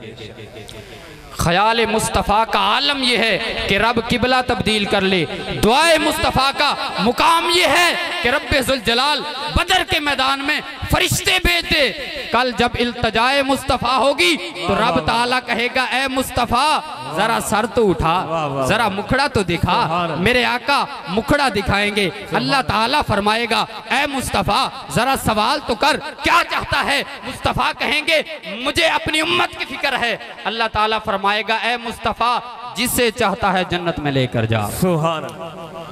ख्याल मुस्तफ़ा का आलम यह है कि रब किबला तब्दील कर ले। दुआए मुस्तफ़ा का मुकाम यह है कि रब्बे जुल जलाल बदर के मैदान में फरिश्ते भेज दे। कल जब इल्तजाए मुस्तफ़ा होगी तो रब ताला कहेगा ए मुस्तफ़ा जरा सर तो उठा, जरा मुखड़ा तो दिखा। मेरे आका मुखड़ा दिखाएंगे। अल्लाह ताला फरमाएगा ए मुस्तफ़ा जरा सवाल तो कर, क्या चाहता है। मुस्तफ़ा कहेंगे मुझे अपनी उम्मत की फिक्र है। अल्लाह ताला फरमाएगा ए मुस्तफ़ा जिसे चाहता है जन्नत में लेकर जा।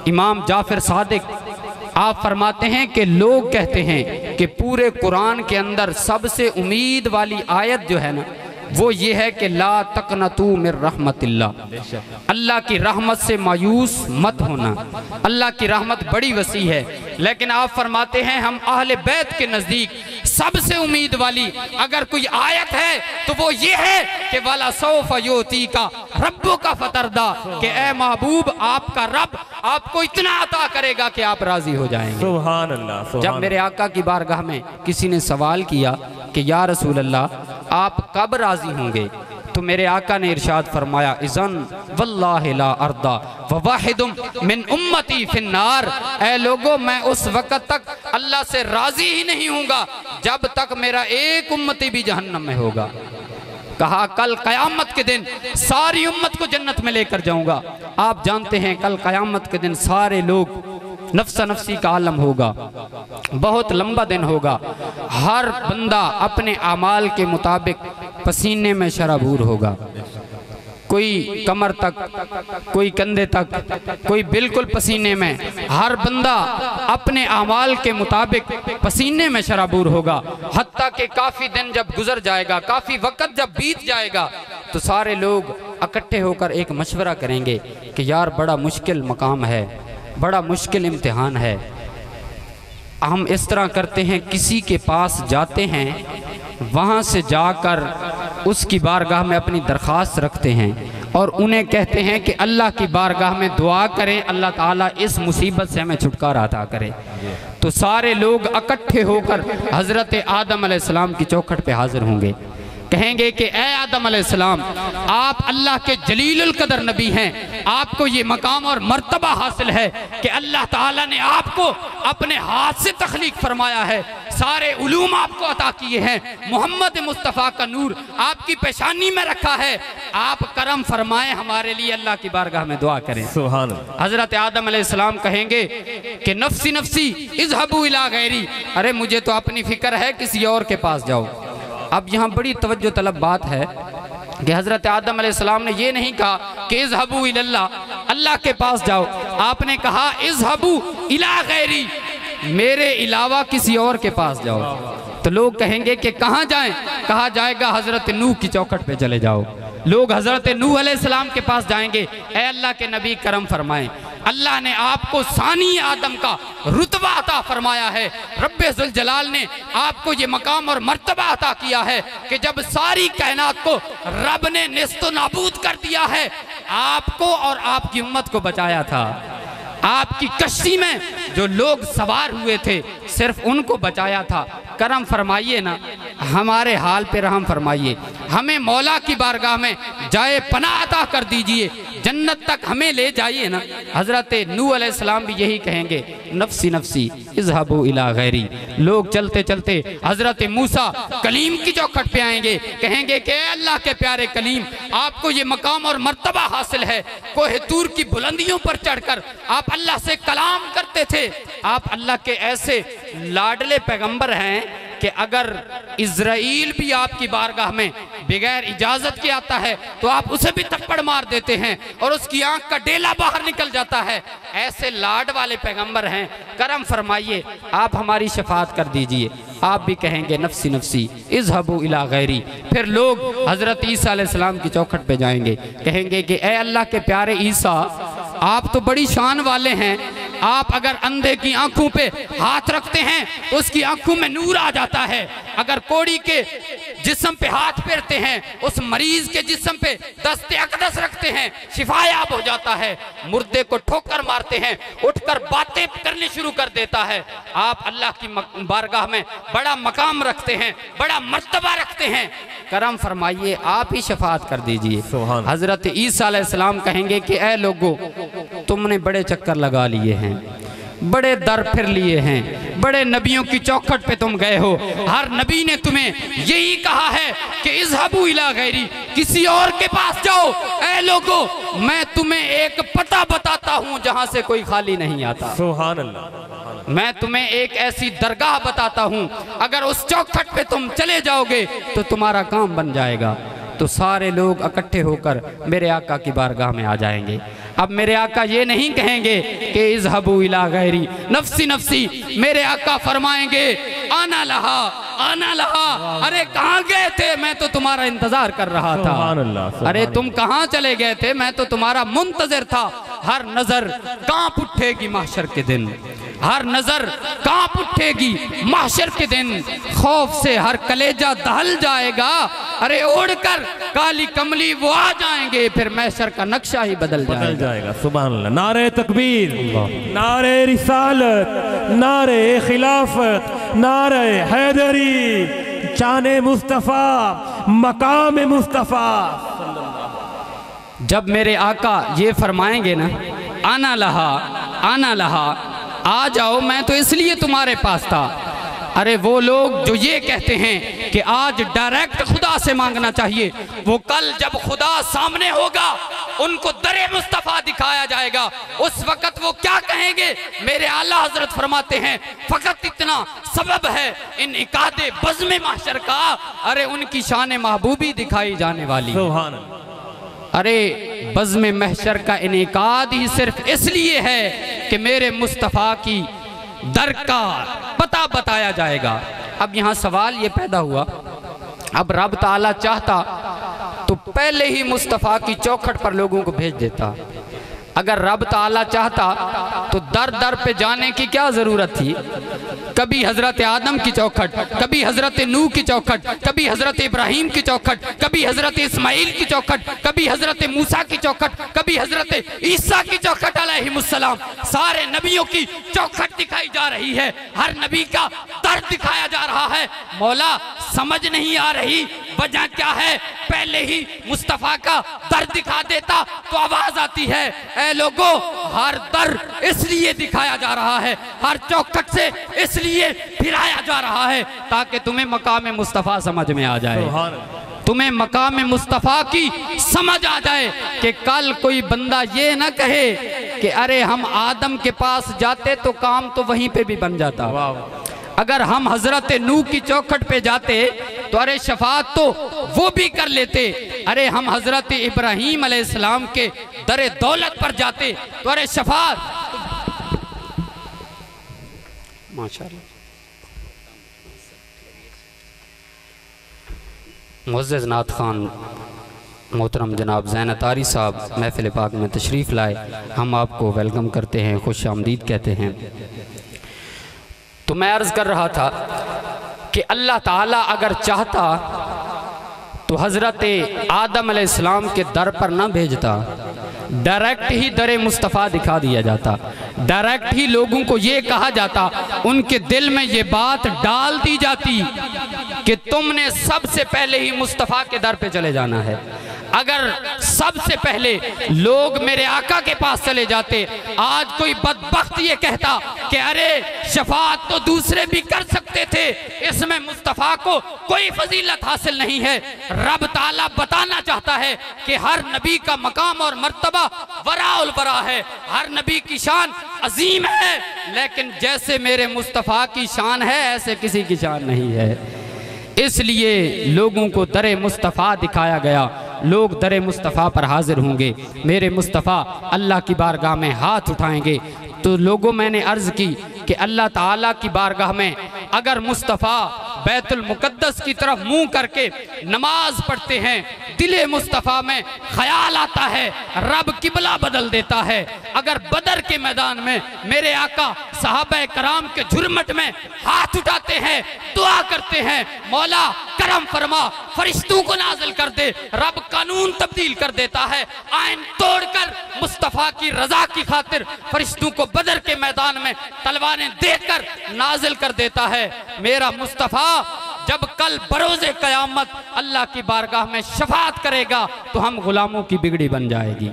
इमाम जाफर सादिक आप फरमाते हैं कि लोग कहते हैं कि पूरे कुरान के अंदर सबसे उम्मीद वाली आयत जो है ना वो ये है कि ला तकनतू मिर रहमतिल्लाह, अल्लाह की रहमत से मायूस मत होना। अल्लाह की रहमत बड़ी वसी है, लेकिन आप फरमाते हैं हम अहले बैत के नज़दीक सबसे उम्मीद वाली अगर कोई आयत है तो वो ये है कि वाला सौफ योती का रब्बो का फतरदा, कि ए महबूब आपका रब आपको इतना अता करेगा कि आप राजी हो जाएंगे। सुभान अल्लाह। जब मेरे आका की बारगाह में किसी ने सवाल किया कि या रसूल अल्लाह आप कब राजी होंगे, तो मेरे आका ने इरशाद फरमाया इज़न वल्लाहि ला अर्दा व वाहिदुम मिन उम्मती फिन्नार। ऐ लोगों मैं उस वक़्त तक अल्लाह से राजी ही नहीं हूँगा जब तक मेरा एक उम्मती भी जहन्नम में होगा। कहा कल क़यामत के दिन सारी उम्मत को जन्नत में लेकर जाऊंगा। आप जानते हैं कल क़यामत के दिन सारे लोग नफ्सा नफ्सी का आलम होगा, बहुत लंबा दिन होगा। हर बंदा अपने आमाल के मुताबिक पसीने में शराबूर होगा, कोई कमर तक, कोई कंधे तक, कोई बिल्कुल पसीने में। हर बंदा अपने आमाल के मुताबिक पसीने में शराबूर होगा। हत्ता कि काफ़ी दिन जब गुजर जाएगा, काफ़ी वक़्त जब बीत जाएगा तो सारे लोग इकट्ठे होकर एक मशवरा करेंगे कि यार बड़ा मुश्किल मकाम है, बड़ा मुश्किल इम्तिहान है। हम इस तरह करते हैं किसी के पास जाते हैं, वहाँ से जाकर उसकी बारगाह में अपनी दरख्वास्त रखते हैं और उन्हें कहते हैं कि अल्लाह की बारगाह में दुआ करें, अल्लाह ताला इस मुसीबत से हमें छुटकारा अता करे। तो सारे लोग इकट्ठे होकर हज़रत आदम अलैहिस्सलाम की चौखट पे हाजिर होंगे, कहेंगे कि ए आदम अलैहिस्सलाम आप अल्लाह के जलीलुल कदर नबी हैं, आपको ये मकाम और मर्तबा हासिल है कि अल्लाह ताला ने आपको अपने हाथ से तख्लीक फरमाया है। सारे उलूम आपको अता किए हैं। मोहम्मद मुस्तफ़ा का नूर आपकी पेशानी में रखा है। आप करम फरमाएं, हमारे लिए अल्लाह की बारगाह में दुआ करें। सुभान अल्लाह। हजरत आदम अलैहिस्सलाम कहेंगे कि नफ्सी नफ्सी इज़हबू इला गैरी, अरे मुझे तो अपनी फिक्र है, किसी और के पास जाओ। अब यहाँ बड़ी तवज्जो तलब बात है कि हजरत आदम अलैहिस्सलाम ने ये नहीं कहा कि इज़हबू इलल्लाह, अल्लाह के पास जाओ। आपने कहा इज़हबू इला गैरी, मेरे अलावा किसी और के पास जाओ। तो लोग कहेंगे कि कहाँ जाएं? कहा जाएगा हजरत नूह की चौखट पे चले जाओ। लोग हजरत नूह अलैहिस्सलाम के पास जाएंगे, ए अल्लाह के नबी करम फरमाएं, अल्लाह ने आपको सानी आदम का रुतबा अता फरमाया है। रब्बे जुल जलाल ने आपको ये मकाम और मर्तबा अता किया है कि जब सारी कायनात को रब ने नेस्तो नाबूद कर दिया है, आपको और आपकी उम्मत को बचाया था। आपकी कश्ती में जो लोग सवार हुए थे सिर्फ उनको बचाया था। करम फरमाइए ना, हमारे हाल पे रहम फरमाइए, हमें मौला की बारगाह में जाए पनाह अता कर दीजिए, जन्नत तक हमें ले जाइए ना। हजरत नूह अलैहिस्सलाम भी यही कहेंगे, नफ्सी नफ्सी इज़हबू इला गैरी। लोग चलते चलते हजरत मूसा कलीम की चौखट पे आएंगे, कहेंगे कि अल्लाह के प्यारे कलीम, आपको ये मकाम और मर्तबा हासिल है। कोहे तूर की बुलंदियों पर चढ़कर आप अल्लाह से कलाम करते थे। आप अल्लाह के ऐसे लाडले पैगंबर हैं कि अगर इज़राइल भी आपकी बारगाह में बगैर इजाज़त के आता है तो आप उसे भी थप्पड़ मार देते हैं और उसकी आंख का डेला बाहर निकल जाता है। ऐसे लाड वाले पैगंबर हैं, करम फरमाइए, आप हमारी शफाअत कर दीजिए। आप भी कहेंगे नफ्सी नफ्सी इज़हबू इला गैरी। फिर लोग हज़रत ईसा अलैहिस्सलाम की चौखट पे जाएंगे, कहेंगे कि ए अल्लाह के प्यारे ईसा, आप तो बड़ी शान वाले हैं, आप अगर अंधे की आंखों पे हाथ रखते हैं तो उसकी आंखों में नूर आ जाता है। अगर कोड़ी के जिस्म पे हाथ फेरते हैं, उस मरीज के जिस्म पे दस्ते अक़दस रखते हैं, शिफायाब हो जाता है। मुर्दे को ठोकर मारते हैं, उठकर बातें करनी शुरू कर देता है। आप अल्लाह की बारगाह में बड़ा मकाम रखते हैं, बड़ा मर्तबा रखते हैं। करम फरमाइए, आप ही शफाअत कर दीजिए। हजरत ईसा अलैहिस्सलाम कहेंगे कि ए लोगो, तुमने बड़े चक्कर लगा लिए हैं, बड़े दर फिर लिए हैं, बड़े नबियों की चौखट पे तुम गए हो, हर नबी ने तुम्हें यही कहा है कि इज़हबू इला गैरी, किसी और के पास जाओ। ऐ लोगो, मैं तुम्हें एक पता बताता हूँ जहाँ से कोई खाली नहीं आता। सुभान अल्लाह। मैं तुम्हें एक ऐसी दरगाह बताता हूँ, अगर उस चौखट पे तुम चले जाओगे तो तुम्हारा काम बन जाएगा। तो सारे लोग इकट्ठे होकर मेरे आका की बारगाह में आ जाएंगे। अब मेरे आका ये नहीं कहेंगे कि इज़हबू इला गैरी, नफ्सी नफ्सी। मेरे आका फरमाएंगे आना लहा, आना लहा। अरे कहाँ गए थे? मैं तो तुम्हारा इंतजार कर रहा था। अरे तुम कहाँ चले गए थे? मैं तो तुम्हारा मुंतजर था। हर नजर कांप उठेगी महशर के दिन, हर नजर कांप उठेगी महशर के दिन। खौफ से हर कलेजा दहल जाएगा। अरे ओढ़कर काली कमली वो आ जाएंगे, फिर महशर का नक्शा ही बदल जाएगा। सुभान अल्लाह। नारे तकबीर, नारे रिसालत, नारे खिलाफत, नारे हैदरी, शाने मुस्तफ़ा, मकाम मुस्तफ़ा। जब मेरे आका ये फरमाएंगे ना, आना लहा, आना लहा, आ जाओ, मैं तो इसलिए तुम्हारे पास था। अरे वो लोग जो ये कहते हैं कि आज डायरेक्ट खुदा से मांगना चाहिए, वो कल जब खुदा सामने होगा उनको दरे मुस्तफ़ा दिखाया जाएगा, उस वक़्त वो क्या कहेंगे? मेरे आला हजरत फरमाते हैं, फ़कत इतना सबब है इन इकादे बज़्म महशर का, अरे उनकी शान महबूबी दिखाई जाने वाली। अरे बज़्म महशर का इनेकाद ही सिर्फ इसलिए है कि मेरे मुस्तफ़ा की दर का पता बताया जाएगा। अब यहाँ सवाल ये पैदा हुआ, अब रब ताला चाहता तो पहले ही मुस्तफ़ा की चौखट पर लोगों को भेज देता। अगर रब ताला चाहता तो दर दर पे जाने की क्या ज़रूरत थी? कभी हज़रत आदम की चौखट, कभी हज़रत नूह की चौखट, कभी हज़रत इब्राहीम की चौखट, कभी हज़रत इस्माइल की चौखट, कभी हज़रत मूसा की चौखट, कभी हज़रत ईसा की चौखट अलैहिमुस्सलाम। सारे नबियों की चौखट दिखाई जा रही है, हर नबी का दर दिखाया जा रहा है। मौला समझ नहीं आ रही वजह क्या है? पहले ही मुस्तफ़ा का दर दिखा देता तो आवाज़ आती है, ऐ लोगो हर दर इसलिए दिखाया जा रहा है, हर चौखट से इसलिए फिराया जा रहा है ताकि तुम्हें मकाम मुस्तफ़ा समझ में आ जाए, तुम्हें मकाम मुस्तफ़ा की समझ आ जाए कि कल कोई बंदा ये ना कहे कि अरे हम आदम के पास जाते तो काम तो वहीं पे भी बन जाता। अगर हम हजरत नूह की चौखट पे जाते तो अरे शफात तो वो भी कर लेते, अरे हम हजरत इब्राहीम अलैहिस्सलाम के दरे दौलत पर जाते तो अरे शफात। माशाअल्लाह। मुअज़्ज़ज़ नात खान मोहतरम जनाब ज़ैन अतारी साहब महफ़िल पाक में तशरीफ़ लाए, हम आपको वेलकम करते हैं, खुश आमदीद कहते हैं। तो मैं अर्ज़ कर रहा था कि अल्लाह ताला अगर चाहता तो हज़रत आदम अलैहिस्सलाम के दर पर ना भेजता, डायरेक्ट ही दर मुस्तफ़ा दिखा दिया जाता, डायरेक्ट ही लोगों को ये कहा जाता, उनके दिल में ये बात डाल दी जाती कि तुमने सबसे पहले ही मुस्तफ़ा के दर पे चले जाना है। अगर सबसे पहले लोग मेरे आका के पास चले जाते, आज कोई बदबख्त ये कहता कि अरे शफाअत तो दूसरे भी कर सकते थे, इसमें मुस्तफ़ा को कोई फजीलत हासिल नहीं है। रब ताला बताना चाहता है कि हर नबी का मकाम और मर्तबा वराउल वरा है, हर नबी की शान अजीम है, लेकिन जैसे मेरे मुस्तफ़ा की शान है ऐसे किसी की शान नहीं है। इसलिए लोगों को दरे मुस्तफ़ा दिखाया गया, लोग दरे मुस्तफ़ा पर हाजिर होंगे, मेरे मुस्तफ़ा अल्लाह की बारगाह में हाथ उठाएंगे। तो लोगों मैंने अर्ज़ की कि अल्लाह ताला की बारगाह में अगर मुस्तफ़ा बैतुल मुक़द्दस की तरफ मुंह करके नमाज पढ़ते हैं, दिले मुस्तफ़ा में ख्याल आता है, रब किबला बदल देता है। अगर बदर के मैदान में मेरे आका सहाबा कराम के झुरमट में हाथ उठाते हैं, दुआ करते हैं, मौला करम फरमा, फरिश्तों को नाजिल कर दे, रब कानून तब्दील कर देता है, आइन तोड़कर मुस्तफ़ा की रजा की खातिर फरिश्तों को बदर के मैदान में तलवारें देकर नाजिल कर देता है। मेरा मुस्तफ़ा जब कल बरोज़े क़यामत अल्लाह की बारगाह में शफाअत करेगा तो हम गुलामों की बिगड़ी बन जाएगी,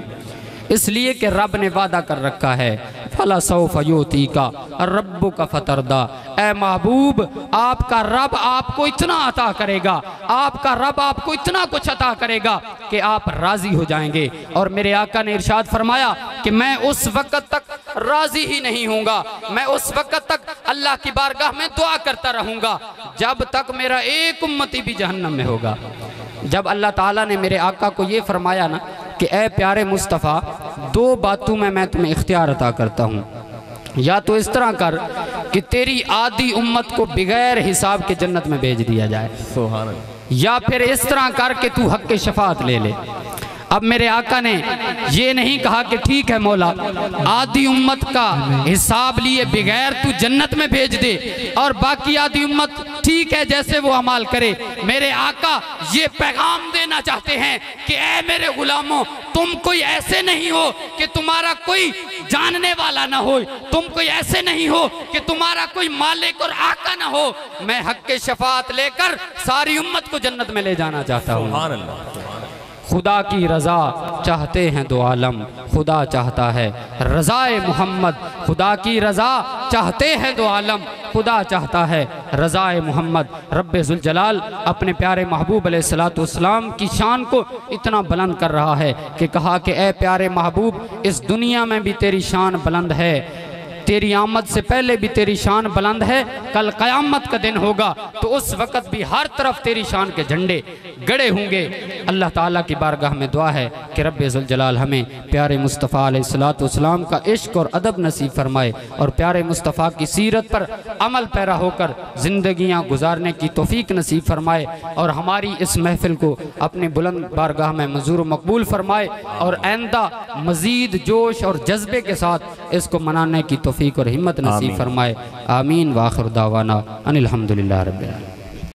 इसलिए कि रब ने वादा कर रखा है, फला सौफ युतीका रब्बुका फतरदा, ए महबूब आपका रब आपको इतना अता करेगा, आपका रब आपको इतना कुछ अता करेगा कि आप राज़ी हो जाएंगे। और मेरे आका ने इरशाद फरमाया कि मैं उस वक़्त तक राज़ी ही नहीं होऊंगा, मैं उस वक़्त तक अल्लाह की बारगाह में दुआ करता रहूँगा जब तक मेरा एक उम्मती भी जहन्नम में होगा। जब अल्लाह ताला ने मेरे आका को ये फरमाया ना कि ए प्यारे मुस्तफ़ा, दो बातों में मैं तुम्हें इख्तियार अता करता हूँ, या तो इस तरह कर कि तेरी आधी उम्मत को बिगैर हिसाब के जन्नत में भेज दिया जाए, या फिर इस तरह कर के तू हक़ के शफाअत ले ले। अब मेरे आका ने ये नहीं कहा कि ठीक है मौला आधी उम्मत का हिसाब लिए बिगैर तू जन्नत में भेज दे और बाकी आधी उम्मत ठीक है जैसे वो अमाल करे। मेरे आका ये पैगाम देना चाहते हैं कि ऐ मेरे गुलामों, तुम कोई ऐसे नहीं हो कि तुम्हारा कोई जानने वाला ना हो, तुम कोई ऐसे नहीं हो कि तुम्हारा कोई मालिक और आका ना हो। मैं हक़ के शफाअत लेकर सारी उम्मत को जन्नत में ले जाना चाहता हूँ। खुदा की रज़ा चाहते हैं दो आलम, खुदा चाहता है रज़ाए मोहम्मद, खुदा की रज़ा चाहते हैं दो आलम, खुदा चाहता है रज़ाए मोहम्मद। रब्बे ज़ुल जलाल अपने प्यारे महबूब अलैहिस्सलातु वस्सलाम की शान को इतना बुलंद कर रहा है कि कहा कि ए प्यारे महबूब, इस दुनिया में भी तेरी शान बुलंद है, तेरी आमद से पहले भी तेरी शान बुलंद है, कल क़यामत का दिन होगा तो उस वक़्त भी हर तरफ तेरी शान के झंडे गड़े होंगे। अल्लाह ताला की बारगाह में दुआ है कि रब्बे ज़ुल जलाल हमें प्यारे मुस्तफ़ा अलैहिस्सलातु वस्सलाम का इश्क और अदब नसीब फरमाए और प्यारे मुस्तफ़ा की सीरत पर अमल पैरा होकर ज़िंदगियाँ गुजारने की तौफ़ीक नसीब फरमाए और हमारी इस महफ़िल को अपने बुलंद बारगाह में मंजूर मकबूल फरमाए और आइंदा मज़ीद जोश और जज्बे के साथ इसको मनाने की तौफ़ीक और हिम्मत नसीब फरमाए। आमीन। व आखिर दावाना अनिल हम्दुलिल्लाह रब्बिल आलमीन।